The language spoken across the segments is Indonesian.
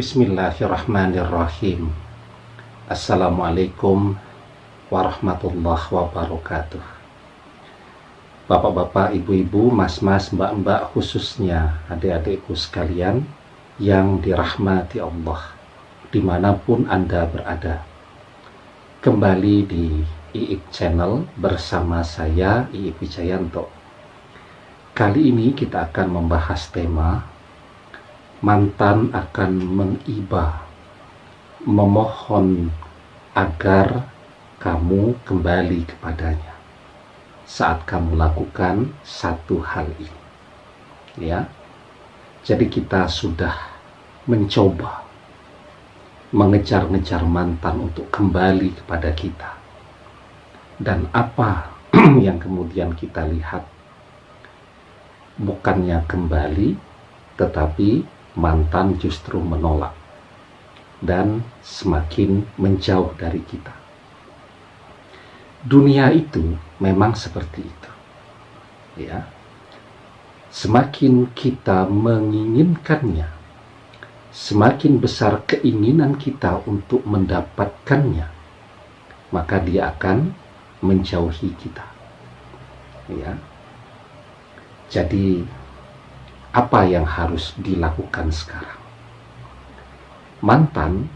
Bismillahirrahmanirrahim. Assalamualaikum warahmatullahi wabarakatuh. Bapak-bapak, ibu-ibu, mas-mas, mbak-mbak, khususnya adik-adikku sekalian yang dirahmati Allah dimanapun Anda berada. Kembali di IIP Channel bersama saya, IIP Wijayanto. Kali ini kita akan membahas tema mantan akan mengiba, memohon agar kamu kembali kepadanya saat kamu lakukan satu hal ini. Ya, jadi kita sudah mencoba mengejar-ngejar mantan untuk kembali kepada kita. Dan apa yang kemudian kita lihat? Bukannya kembali, tetapi mantan justru menolak dan semakin menjauh dari kita. Dunia itu memang seperti itu. Ya. Semakin kita menginginkannya, semakin besar keinginan kita untuk mendapatkannya, maka dia akan menjauhi kita. Ya. Jadi apa yang harus dilakukan sekarang? Mantan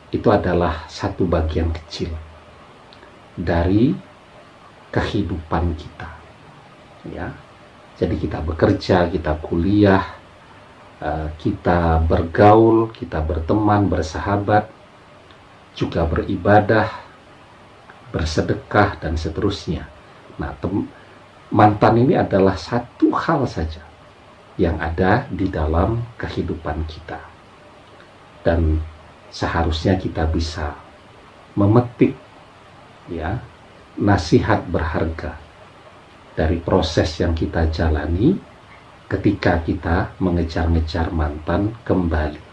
itu adalah satu bagian kecil dari kehidupan kita. Ya, jadi kita bekerja, kita kuliah, kita bergaul, kita berteman, bersahabat, juga beribadah, bersedekah, dan seterusnya. Nah, mantan ini adalah satu hal saja yang ada di dalam kehidupan kita, dan seharusnya kita bisa memetik ya nasihat berharga dari proses yang kita jalani ketika kita mengejar-ngejar mantan kembali,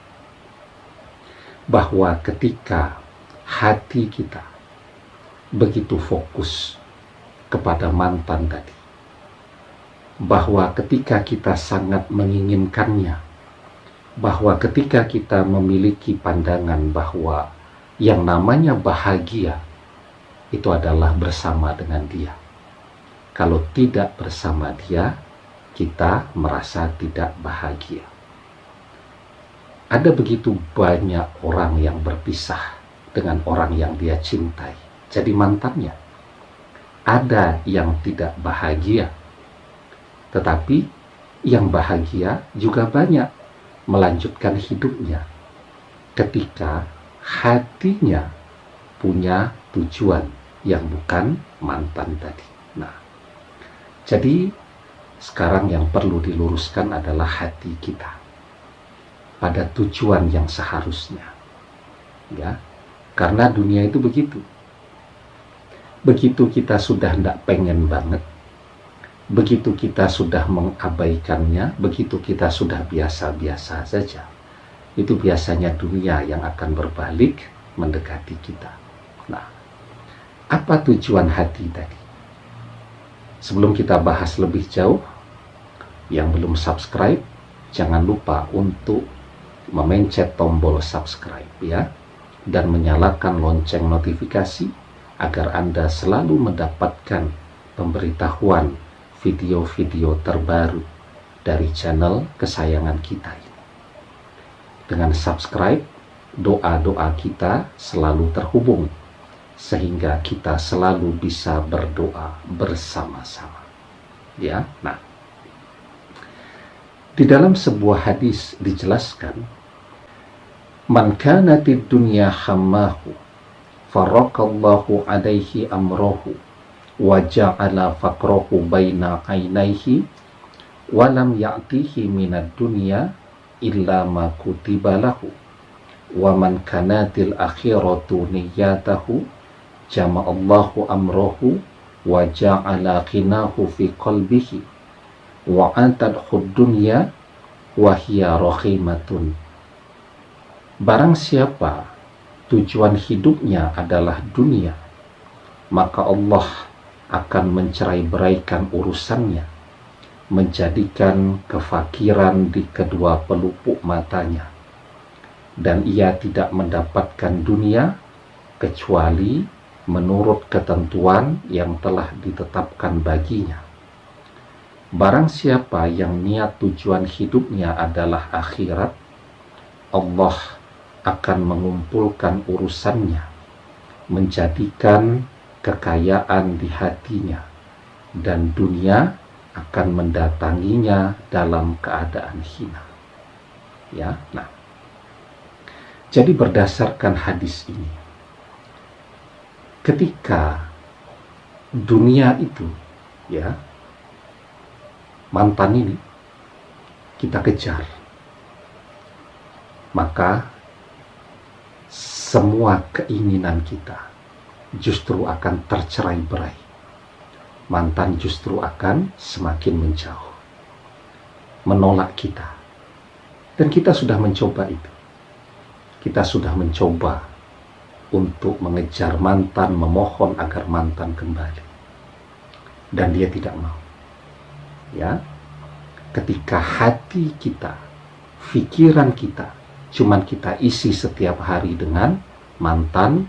bahwa ketika hati kita begitu fokus kepada mantan tadi, bahwa ketika kita sangat menginginkannya, bahwa ketika kita memiliki pandangan bahwa yang namanya bahagia itu adalah bersama dengan dia. Kalau tidak bersama dia, kita merasa tidak bahagia. Ada begitu banyak orang yang berpisah dengan orang yang dia cintai, jadi mantannya. Ada yang tidak bahagia, tetapi yang bahagia juga banyak melanjutkan hidupnya ketika hatinya punya tujuan yang bukan mantan tadi. Nah, jadi sekarang yang perlu diluruskan adalah hati kita pada tujuan yang seharusnya. Ya, karena dunia itu begitu. Begitu kita sudah tidak pengen banget, begitu kita sudah mengabaikannya, begitu kita sudah biasa-biasa saja, itu biasanya dunia yang akan berbalik mendekati kita. Nah, apa tujuan hati tadi? Sebelum kita bahas lebih jauh, yang belum subscribe, jangan lupa untuk memencet tombol subscribe ya, dan menyalakan lonceng notifikasi agar Anda selalu mendapatkan pemberitahuan video-video terbaru dari channel kesayangan kita ini. Dengan subscribe, doa-doa kita selalu terhubung sehingga kita selalu bisa berdoa bersama-sama. Ya, nah, di dalam sebuah hadis dijelaskan, man kanatid dunya hammahu faraqallahu alaihi amrohu wa ja'ala faqrahu baina ainaihi wa lam ya'tihi minad dunya illa ma kutiba lahu wa man kanatil akhiratu niyyatahu jama'allahu amrohu wa ja'ala khinahu fi qalbihi wa antadkhud dunya wa hiya rahimatun. Barang siapa tujuan hidupnya adalah dunia, maka Allah akan mencerai-beraikan urusannya, menjadikan kefakiran di kedua pelupuk matanya, dan ia tidak mendapatkan dunia kecuali menurut ketentuan yang telah ditetapkan baginya. Barang siapa yang niat tujuan hidupnya adalah akhirat, Allah akan mengumpulkan urusannya, menjadikan kekayaan di hatinya, dan dunia akan mendatanginya dalam keadaan hina. Ya, nah, jadi berdasarkan hadis ini, ketika dunia itu, ya, mantan ini kita kejar, maka semua keinginan kita justru akan tercerai-berai. Mantan justru akan semakin menjauh, menolak kita. Dan kita sudah mencoba itu. Kita sudah mencoba untuk mengejar mantan, memohon agar mantan kembali. Dan dia tidak mau. Ya, ketika hati kita, pikiran kita, cuman kita isi setiap hari dengan mantan.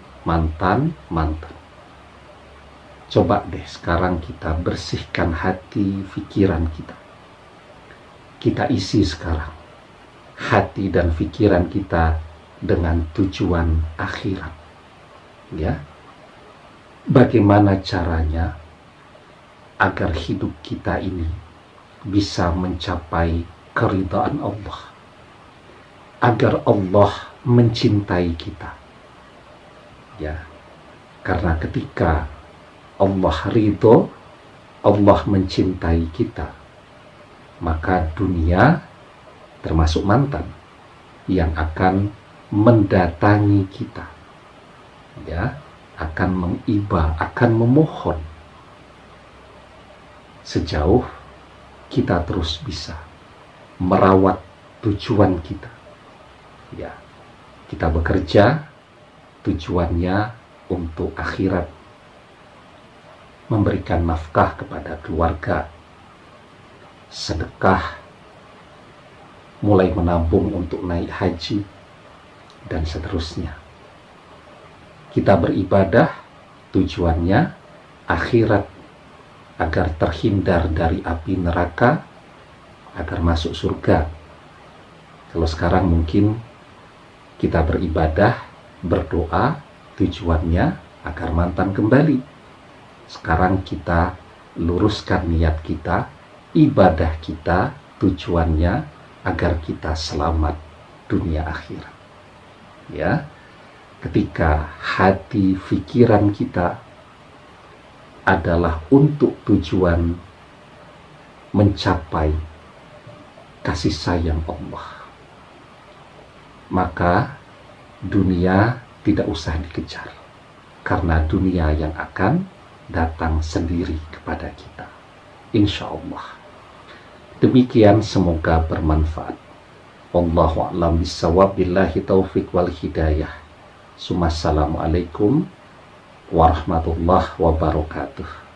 Coba deh sekarang kita bersihkan hati, pikiran kita. Kita isi sekarang hati dan pikiran kita dengan tujuan akhirat. Ya, bagaimana caranya agar hidup kita ini bisa mencapai keridhaan Allah, agar Allah mencintai kita. Ya, karena ketika Allah ridho, Allah mencintai kita, maka dunia termasuk mantan yang akan mendatangi kita, ya, akan mengibah, akan memohon, sejauh kita terus bisa merawat tujuan kita. Ya, kita bekerja tujuannya untuk akhirat, memberikan nafkah kepada keluarga, sedekah, mulai menabung untuk naik haji, dan seterusnya. Kita beribadah tujuannya akhirat, agar terhindar dari api neraka, agar masuk surga. Kalau sekarang mungkin kita beribadah, berdoa, tujuannya agar mantan kembali. Sekarang kita luruskan niat kita, ibadah kita, tujuannya agar kita selamat dunia akhirat. Ya, ketika hati pikiran kita adalah untuk tujuan mencapai kasih sayang Allah, maka dunia tidak usah dikejar, karena dunia yang akan datang sendiri kepada kita, insya Allah. Demikian, semoga bermanfaat. Wallahu a'lam bishawab, billahi taufiq wal hidayah. Assalamualaikum warahmatullahi wabarakatuh.